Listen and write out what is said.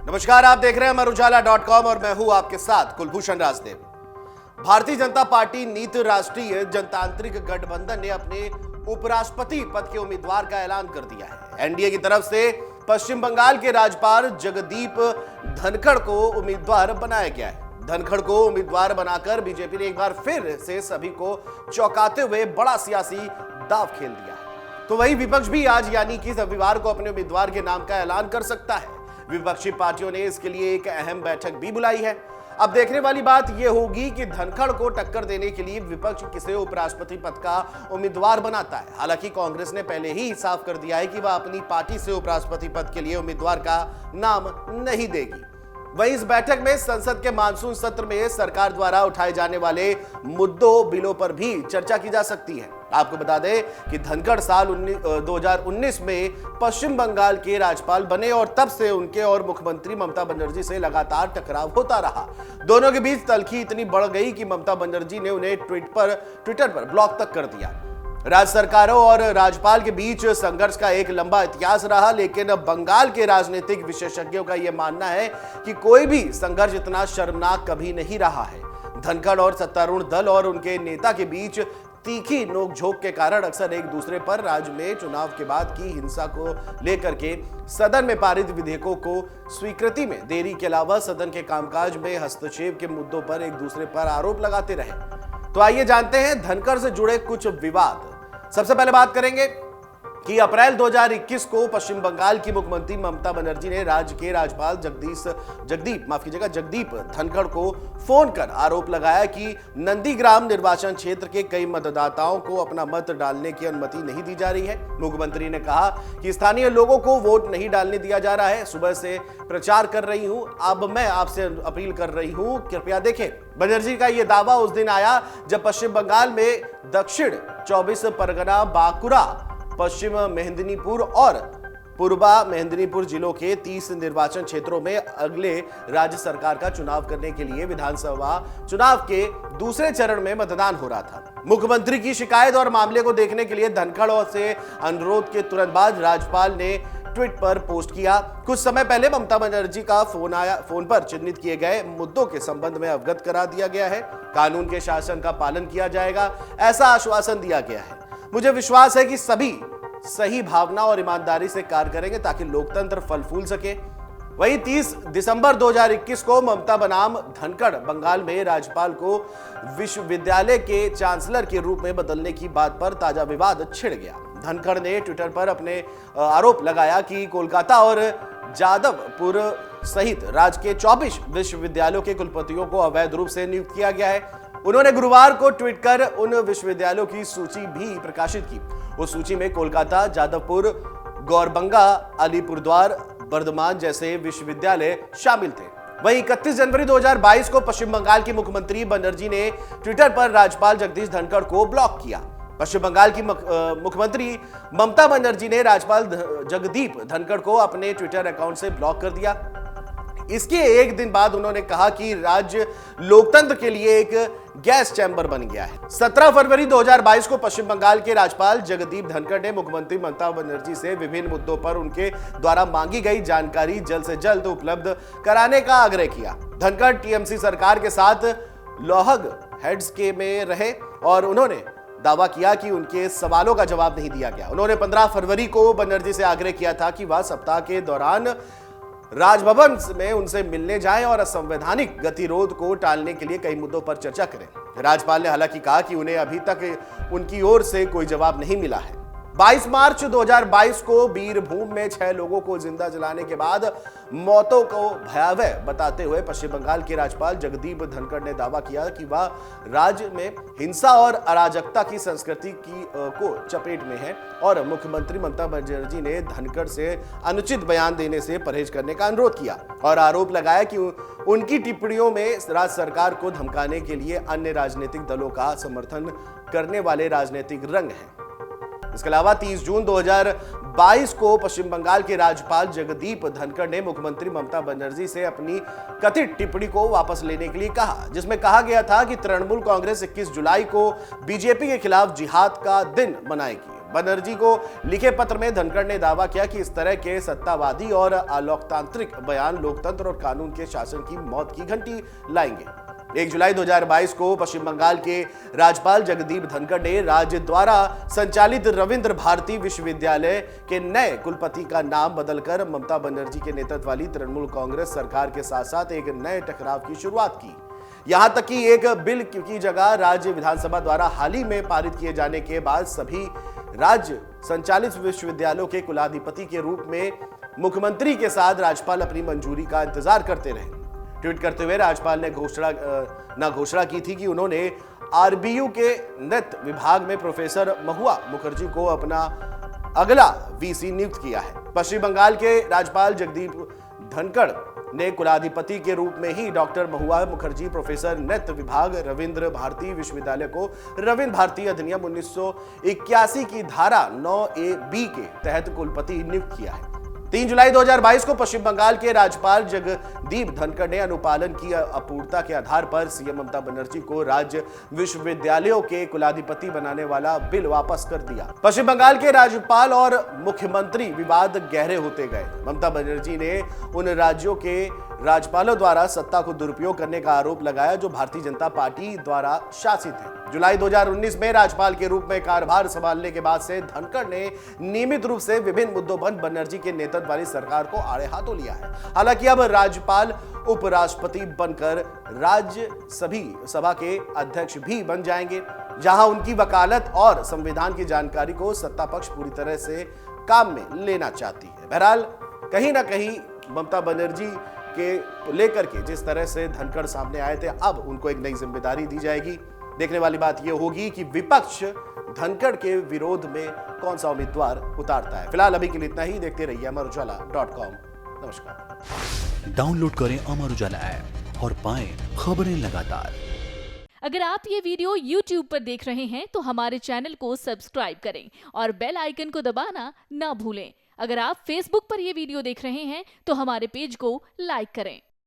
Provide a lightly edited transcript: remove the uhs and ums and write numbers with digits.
नमस्कार, आप देख रहे हैं अमर और मैं हूं आपके साथ कुलभूषण राजदेव। भारतीय जनता पार्टी नीत राष्ट्रीय जनतांत्रिक गठबंधन ने अपने उपराष्ट्रपति पद के उम्मीदवार का ऐलान कर दिया है। एनडीए की तरफ से पश्चिम बंगाल के राज्यपाल जगदीप धनखड़ को उम्मीदवार बनाया गया है। धनखड़ को उम्मीदवार बनाकर बीजेपी ने एक बार फिर से सभी को चौंकाते हुए बड़ा सियासी दांव खेल दिया है। तो वही विपक्ष भी आज यानी कि रविवार को अपने उम्मीदवार के नाम का ऐलान कर सकता है। विपक्षी पार्टियों ने इसके लिए एक अहम बैठक भी बुलाई है। अब देखने वाली बात यह होगी कि धनखड़ को टक्कर देने के लिए विपक्ष किसे उपराष्ट्रपति पद का उम्मीदवार बनाता है। हालांकि कांग्रेस ने पहले ही साफ कर दिया है कि वह अपनी पार्टी से उपराष्ट्रपति पद के लिए उम्मीदवार का नाम नहीं देगी। वहीं इस बैठक में संसद के मानसून सत्र में सरकार द्वारा उठाए जाने वाले मुद्दों बिलों पर भी चर्चा की जा सकती है। आपको बता दें कि धनखड़ साल 2019 में पश्चिम बंगाल के राज्यपाल बने और तब से उनके और मुख्यमंत्री ममता बनर्जी से लगातार टकराव होता रहा। दोनों के बीच तल्खी इतनी बढ़ गई कि ममता बनर्जी ने उन्हें ट्विटर पर ब्लॉक तक कर दिया। राज्य सरकारों और राज्यपाल के बीच संघर्ष का एक लंबा इतिहास रहा, लेकिन बंगाल के राजनीतिक विशेषज्ञों का यह मानना है कि कोई भी संघर्ष इतना शर्मनाक कभी नहीं रहा है। धनखड़ और सत्तारूढ़ दल और उनके नेता के बीच तीखी नोकझोंक के कारण अक्सर एक दूसरे पर राज्य में चुनाव के बाद की हिंसा को लेकर के सदन में पारित विधेयकों को स्वीकृति में देरी के अलावा सदन के कामकाज में हस्तक्षेप के मुद्दों पर एक दूसरे पर आरोप लगाते रहे। तो आइए जानते हैं धनखड़ से जुड़े कुछ विवाद। सबसे पहले बात करेंगे कि अप्रैल 2021 को पश्चिम बंगाल की मुख्यमंत्री ममता बनर्जी ने राज्य के राज्यपाल जगदीप धनखड़ को फोन कर आरोप लगाया कि नंदीग्राम निर्वाचन क्षेत्र के कई मतदाताओं को अपना मत डालने की अनुमति नहीं दी जा रही है। मुख्यमंत्री ने कहा कि स्थानीय लोगों को वोट नहीं डालने दिया जा रहा है। सुबह से प्रचार कर रही हूं, अब मैं आपसे अपील कर रही हूं, कृपया देखें। बनर्जी का यह दावा उस दिन आया जब पश्चिम बंगाल में दक्षिण 24 परगना, बांकुरा, पश्चिम मेदिनीपुर और पूर्वा मेदिनीपुर जिलों के 30 निर्वाचन क्षेत्रों में अगले राज्य सरकार का चुनाव करने के लिए विधानसभा चुनाव के दूसरे चरण में मतदान हो रहा था। मुख्यमंत्री की शिकायत और मामले को देखने के लिए धनखड़ से अनुरोध के तुरंत बाद राज्यपाल ने ट्वीट पर पोस्ट किया। कुछ समय पहले ममता बनर्जी का फोन पर चिन्हित किए गए मुद्दों के संबंध में अवगत करा दिया गया है। कानून के शासन का पालन किया जाएगा, ऐसा आश्वासन दिया गया है। मुझे विश्वास है कि सभी सही भावना और ईमानदारी से कार्य करेंगे ताकि लोकतंत्र फल फूल सके। वहीं 30 दिसंबर 2021 को ममता बनाम धनखड़ बंगाल में राज्यपाल को विश्वविद्यालय के चांसलर के रूप में बदलने की बात पर ताजा विवाद छिड़ गया। धनखड़ ने ट्विटर पर अपने आरोप लगाया कि कोलकाता और जादवपुर सहित राज्य के 24 विश्वविद्यालयों के कुलपतियों को अवैध रूप से नियुक्त किया गया है। उन्होंने गुरुवार को ट्वीट कर उन विश्वविद्यालयों की सूची भी प्रकाशित की। उस सूची में कोलकाता, जादवपुर, गौरबंगा, अलीपुरद्वार, बर्धमान जैसे विश्वविद्यालय शामिल थे। वहीं 31 जनवरी 2022 को पश्चिम बंगाल की मुख्यमंत्री बनर्जी ने ट्विटर पर राज्यपाल जगदीप धनखड़ को ब्लॉक किया। पश्चिम बंगाल की मुख्यमंत्री ममता बनर्जी ने राज्यपाल जगदीप धनखड़ को अपने ट्विटर अकाउंट से ब्लॉक कर दिया। इसके एक दिन बाद उन्होंने कहा कि राज्य लोकतंत्र के लिए एक गैस चैंबर बन गया है। 17 फरवरी 2022 को पश्चिम बंगाल के राज्यपाल जगदीप धनखड़ ने मुख्यमंत्री ममता बनर्जी से विभिन्न मुद्दों पर उनके द्वारा मांगी गई जानकारी जल्द से जल्द उपलब्ध कराने का आग्रह किया। धनखड़ टीएमसी सरकार के साथ लोहग हेड्स के में रहे और उन्होंने दावा किया कि उनके सवालों का जवाब नहीं दिया गया। उन्होंने 15 फरवरी को बनर्जी से आग्रह किया था कि वह सप्ताह के दौरान राजभवन में उनसे मिलने जाएं और असंवैधानिक गतिरोध को टालने के लिए कई मुद्दों पर चर्चा करें। राज्यपाल ने हालांकि कहा कि उन्हें अभी तक उनकी ओर से कोई जवाब नहीं मिला है। 22 मार्च 2022 को बीरभूम में 6 लोगों को जिंदा जलाने के बाद मौतों को भयावह बताते हुए पश्चिम बंगाल के राज्यपाल जगदीप धनखड़ ने दावा किया कि वह राज्य में हिंसा और अराजकता की संस्कृति को चपेट में है और मुख्यमंत्री ममता बनर्जी ने धनखड़ से अनुचित बयान देने से परहेज करने का अनुरोध किया और आरोप लगाया कि उनकी टिप्पणियों में राज्य सरकार को धमकाने के लिए अन्य राजनीतिक दलों का समर्थन करने वाले राजनीतिक रंग हैं। इसके अलावा 30 जून 2022 को पश्चिम बंगाल के राज्यपाल जगदीप धनखड़ ने मुख्यमंत्री ममता बनर्जी से अपनी कथित टिप्पणी को वापस लेने के लिए कहा, जिसमें कहा गया था कि तृणमूल कांग्रेस 21 जुलाई को बीजेपी के खिलाफ जिहाद का दिन मनाएगी। बनर्जी को लिखे पत्र में धनखड़ ने दावा किया कि इस तरह के सत्तावादी और अलोकतांत्रिक बयान लोकतंत्र और कानून के शासन की मौत की घंटी लाएंगे। 1 जुलाई 2022 को पश्चिम बंगाल के राज्यपाल जगदीप धनखड़ ने राज्य द्वारा संचालित रविंद्र भारती विश्वविद्यालय के नए कुलपति का नाम बदलकर ममता बनर्जी के नेतृत्व वाली तृणमूल कांग्रेस सरकार के साथ साथ एक नए टकराव की शुरुआत की। यहां तक कि एक बिल की जगह राज्य विधानसभा द्वारा हाल ही में पारित किए जाने के बाद सभी राज्य संचालित विश्वविद्यालयों के कुलाधिपति के रूप में मुख्यमंत्री के साथ राज्यपाल अपनी मंजूरी का इंतजार करते रहे। ट्वीट करते हुए राज्यपाल ने घोषणा की थी कि उन्होंने आरबीयू के नृत्य विभाग में प्रोफेसर महुआ मुखर्जी को अपना अगला वीसी नियुक्त किया है। पश्चिम बंगाल के राज्यपाल जगदीप धनखड़ ने कुलाधिपति के रूप में ही डॉक्टर महुआ मुखर्जी प्रोफेसर नृत्य विभाग रविंद्र भारती विश्वविद्यालय को रविंद्र भारती अधिनियम 1981 की धारा 9A(b) के तहत कुलपति नियुक्त किया है। 3 जुलाई 2022 को पश्चिम बंगाल के राज्यपाल जगदीप धनखड़ ने अनुपालन की अपूर्णता के आधार पर सीएम ममता बनर्जी को राज्य विश्वविद्यालयों के कुलाधिपति बनाने वाला बिल वापस कर दिया। पश्चिम बंगाल के राज्यपाल और मुख्यमंत्री विवाद गहरे होते गए। ममता बनर्जी ने उन राज्यों के राज्यपालों द्वारा सत्ता को दुरुपयोग करने का आरोप लगाया जो भारतीय जनता पार्टी द्वारा शासित है। जुलाई 2019 में राज्यपाल के रूप में कार्यभार संभालने के बाद से धनखड़ ने नियमित रूप से विभिन्न मुद्दों पर बनर्जी के नेतृत्व वाली सरकार को आड़े हाथों लिया है। हालांकि अब राज्यपाल उपराष्ट्रपति बनकर राज्य सभा के अध्यक्ष भी बन जाएंगे, जहां उनकी वकालत और संविधान की जानकारी को सत्ता पक्ष पूरी तरह से काम में लेना चाहती है। बहरहाल कहीं ना कहीं ममता बनर्जी के लेकर के जिस तरह से धनखड़ सामने आए थे, अब उनको एक नई जिम्मेदारी दी जाएगी। देखने वाली बात यह होगी कि विपक्ष धनखड़ के विरोध में कौन सा उम्मीदवार उतारता है। फिलहाल अभी के लिए इतना ही। देखते रहिए अमरउजाला.com। नमस्कार। डाउनलोड करें अमर उजाला ऐप और पाएं खबरें लगातार। अगर आप ये वीडियो YouTube पर देख रहे हैं तो हमारे चैनल को सब्सक्राइब करें और बेल आइकन को दबाना ना भूलें। अगर आप Facebook पर यह वीडियो देख रहे हैं तो हमारे पेज को लाइक करें।